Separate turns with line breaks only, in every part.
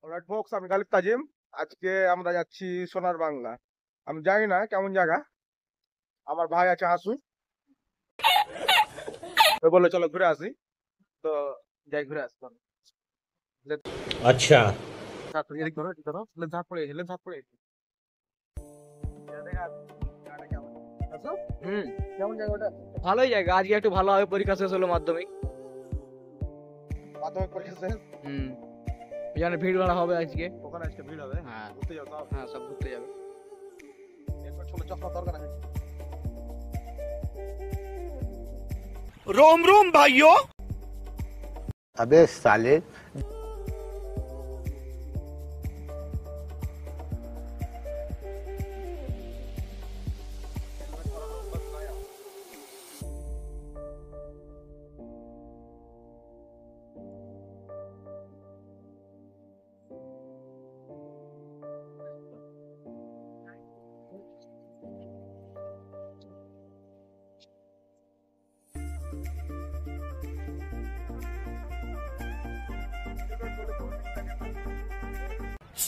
Alright folks, আমি গালিব তাজিম। আজকে আমরা যাচ্ছি সোনার বাংলা। আমি জানি না কেমন জায়গা। আমার ভাই আছে হাসু, ও বললো চলো ঘুরে আসি। তো যাই ঘুরে আসতাম।
अच्छा।
এদিক ধরো, এদিক ধরো, হেলে ঝাঁপ পড়ে, হেলে ঝাঁপ পড়ে।
হুম,
কেমন জায়গা ওটা?
ভালোই জায়গা। আজকে একটু ভালো হবে, পরীক্ষা শেষ হলো মাধ্যমিক।
মাধ্যমিক পরীক্ষা শেষ,
হুম, এখানে ভিড় ভাড়া হবে আজকে।
ওখানে আজকে ভিড় হবে।
হ্যাঁ
ঘুরতে যাও সব।
হ্যাঁ, সব ঘুরতে যাবে।
এরপর ছোট চশমা দরকার আছে।
रोम रोम भाइयों।
अबे साले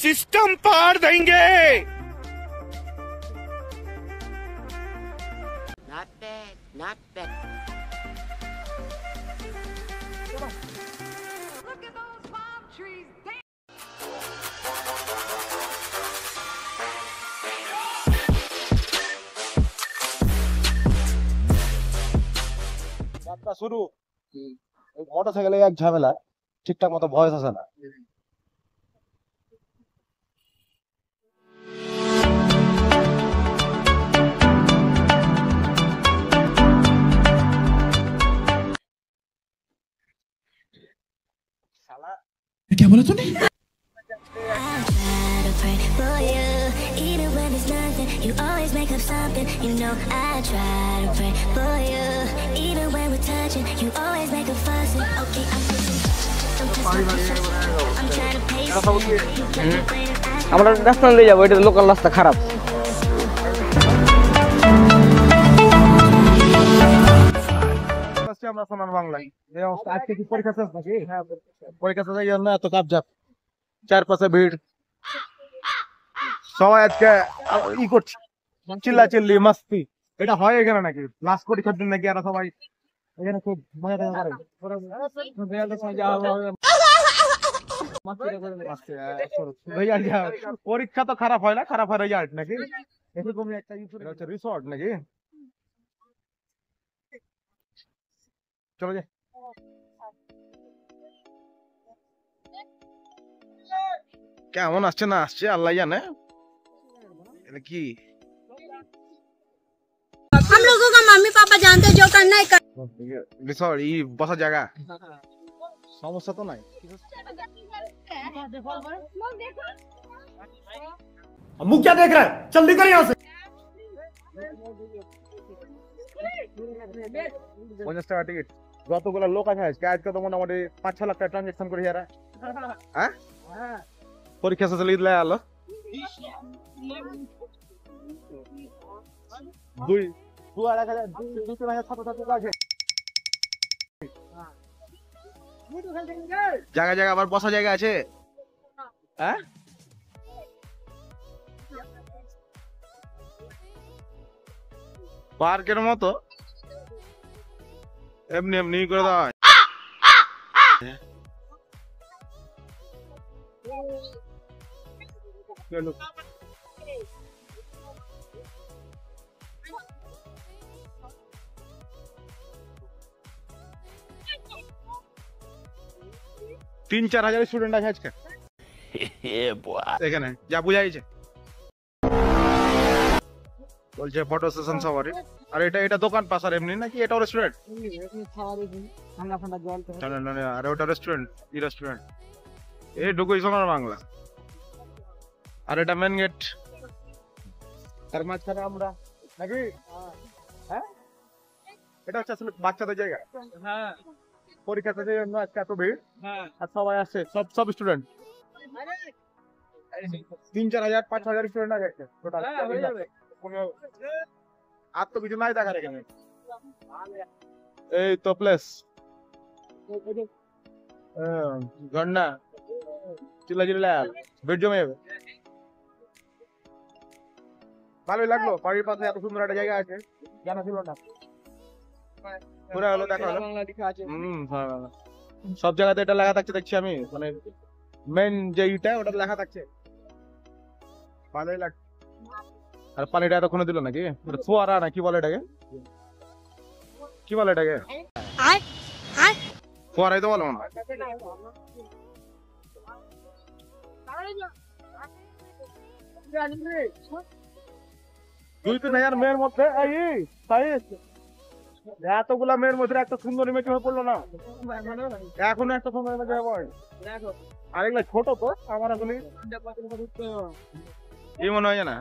सिस्टम पार देंगे।
Not bad, not bad.
Look at those palm trees.
যাত্রা শুরু। মোটর সাইকেলে এক ঝামেলা, ঠিকঠাক মতো ভয়েস আসে না।
क्या बोला तूने?
try to pray for you, even when it's nothing. You always make up something. You know I try to pray for you, even when we're touching. You always make a fuss. Okay, I'm pushing. Don't touch my touch. I'm trying to pace you. You kept me waiting.
আমরা রাস্তা দিয়ে যাবো, এটা local রাস্তা খারাপ।
আসছি আমরা সোনার বাংলায়। এই অবস্থা, আজকে কি পরীক্ষা শেষ নাকি? হ্যাঁ, পরীক্ষা শেষ, এই জন্য এত কাপজাপ, চারপাশে ভিড়। সবাই আজকে ই করছে, চিল্লা চিল্লি মাস্তি। এটা হয় এখানে নাকি লাস্ট পরীক্ষার দিন নাকি? এরা সবাই এখানে খুব মজা টজা করে। পরীক্ষা তো খারাপ হয় না, খারাপ হয় রেজাল্ট নাকি? এরকমই একটা রিসর্ট নাকি? চলো যাই। কেমন আসছে না আসছে আল্লাহ জানে। এটা কি
हम लोगों का मम्मी पापा जानते हैं जो करना है कर।
রিসর্ট, ই বসার জায়গা, সমস্যা তো নাই।
मुंह क्या देख रहा है? चल निकल यहाँ से।
50 টাকা টিকিট। যতগুলো লোক আছে আজকে, আজকে তো মোটামুটি 5-6 লাখ টাকা ট্রানজাকশন করে যারা। হ্যাঁ, পরীক্ষা শেষ হলে ঈদ লাই আলো। দুই আর 1,000, 2-3,000 ছাত্রছাত্রী আছে। জায়গা জায়গা আবার বসা জায়গা আছে। হ্যাঁ, পার্কের মতো এমনি এমনি করে দেওয়া হয়। তিন চার হাজার স্টুডেন্ট আছে আজকে এখানে, যা বুঝাইছে। বলছে ফটো সেশন সবারই। আর এটা দোকান পাশ আর এমনি নাকি? এটাও রেস্টুরেন্ট? আর ওটা রেস্টুরেন্ট? ই রেস্টুরেন্ট? এই ঢুকুই সোনার বাংলা। আর এটা মেন গেট। তার মাঝখানে আমরা নাকি? হ্যাঁ, এটা হচ্ছে আসলে বাচ্চাদের জায়গা। হ্যাঁ, পরীক্ষাতে জন্য আজকে এত ভিড়। হ্যাঁ, আর সবাই আসছে, সব স্টুডেন্ট। 3-4 হাজার 5 হাজার স্টুডেন্ট আছে টোটাল। আর তো কিছু নাই দেখার এখানে। এই তো প্লেস ঝর্ণা চিল্লা চিল্লা বেড জমে যাবে। ভালোই লাগলো, বাড়ির পাশে এত সুন্দর একটা জায়গা আছে, জানা ছিল না। ঘুরে হলো, দেখা হলো।
বাংলা লেখা আছে।
সব জায়গাতে এটা লেখা থাকছে দেখছি আমি, মানে মেন যে ইটা ওটা লেখা থাকছে, ভালোই লাগছে। আর পানিটা এতক্ষণে দিল নাকি? এটা ফোয়ারা না কি বলে এটাকে? কি বলে এটাকে? ফোয়ারাই তো বলো না। দুই তিন হাজার মেয়ের মধ্যে এতগুলা মেয়ের মধ্যে একটা সুন্দরী মেয়ে হয়ে পড়লো না? এখনো একটা সুন্দর মেয়ে হয়, আর এগুলা ছোট তো আমার আসলে এই মনে হয় না।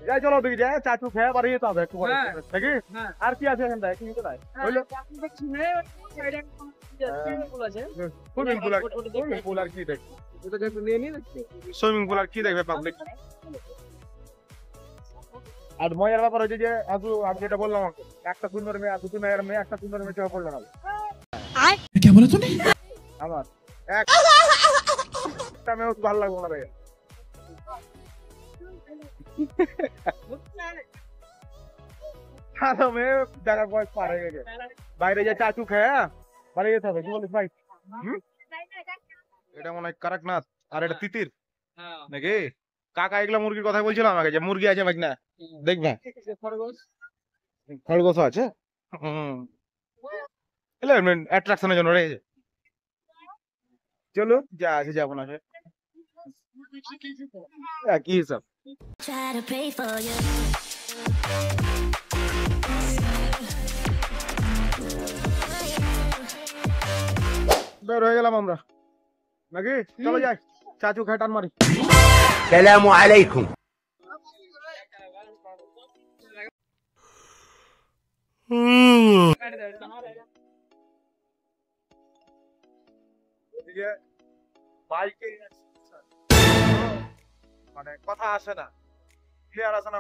যাই চলো দিকে যাই, চাচু খেয়ে বাড়ি যেতে হবে একটু পরে, নাকি? আর কি আছে এখানটায়? কি কিছু নাই, হইলো সুইমিং পুল আর কি দেখবে? সুইমিং পুল আর কি দেখবে পাবলিক? আর মজার ব্যাপার হচ্ছে যে আমি যেটা বললাম, একটা সুন্দর মেয়ে আর দুটো মেয়ের মেয়ে একটা সুন্দর মেয়ে চোখে পড়লো না
क्या बोला तूने?
আমার একটা মেয়েও ভালো লাগবে না রে। ভালো মেয়ে দেখার বয়স পার হয়ে গেছে, বাইরে যা চাচু খেয়ে বাড়ি যেতে হবে। কি বলিস ভাই? এটা মনে হয় কারাকনাথ, আর এটা তিতির নাকি? কাকা এগুলা মুরগির কথা বলছিল আমাকে, যে মুরগি আছে না দেখবে, খরগোশ আছে। অ্যাট্রাকশনের জন্য রয়েছে। চলো যা আছে যাবো না, কি হিসাব।
Try to pray for you.
বের হয়ে গেলাম আমরা নাকি? চলো যাই, চাচু খেয়ে টান মারি।
السلام عليكم
এদিকে বাইকে মানে কথা আসে না, ক্লিয়ার আসে না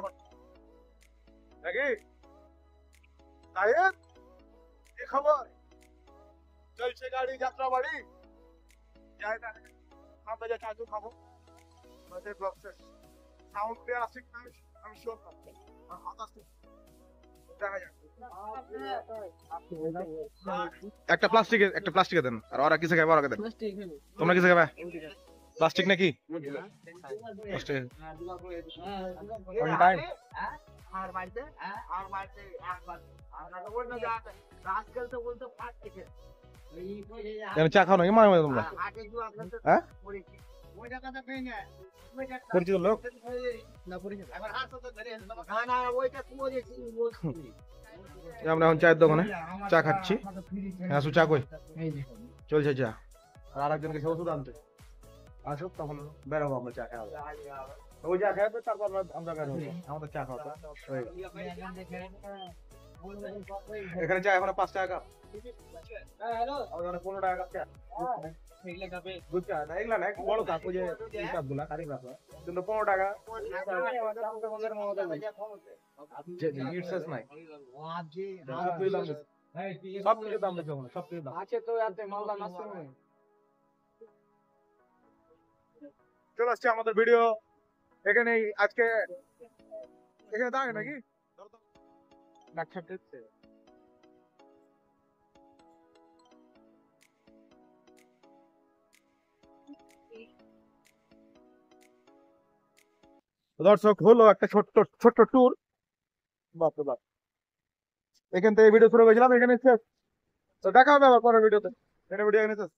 নাকি? তাই কি খবর? চলছে গাড়ি, যাত্রা বাড়ি যাই না, আমরা যা চাচু খাবো সাউন্ড ক্লিয়ার আসছে কিনা আমি শিওর না, দেখা যাক। একটা প্লাস্টিকে দেন, আর ওরা কিসে খাবে? ওরা দেন, তোমরা কিসে খাবে? প্লাস্টিক নাকি? চা খাও নাকি মাঝে মাঝে তোমরা? হ্যাঁ, পরিচিত লোক আমরা এখন চায়ের দোকানে চা খাচ্ছি। হ্যাঁ, চা কই চলছে চা, আর আরেকজনকে ওষুধ আনতে আসুক, তখন বেরোবো আমরা চা খাওয়া। ওই চা খাওয়াবে, তারপর আমরা বের হবো আমাদের চা খাওয়া। এখানে চা এখন 5 টাকা কাপ, 15 টাকা কাপ চা। দুধ চা না, এগুলা না, বড় কাপ, ওই যে কাপ গুলা কারি কাপ, কিন্তু 15 টাকা। সব কিছু দাম বেশি, সব কিছু দাম
আছে তো এতে মালদা নাস্তা নেই।
চলে আসছে আমাদের ভিডিও এখানে আজকে, এখানে দাঁড়ায় নাকি? দর্শক হলো একটা ছোট্ট ছোট্ট ট্যুর, বাপরে বাপ। এখান থেকে ভিডিও শুরু করেছিলাম, এখানে শেষ। তো দেখা হবে আবার পরের ভিডিওতে। এখানে ভিডিও এখানে শেষ।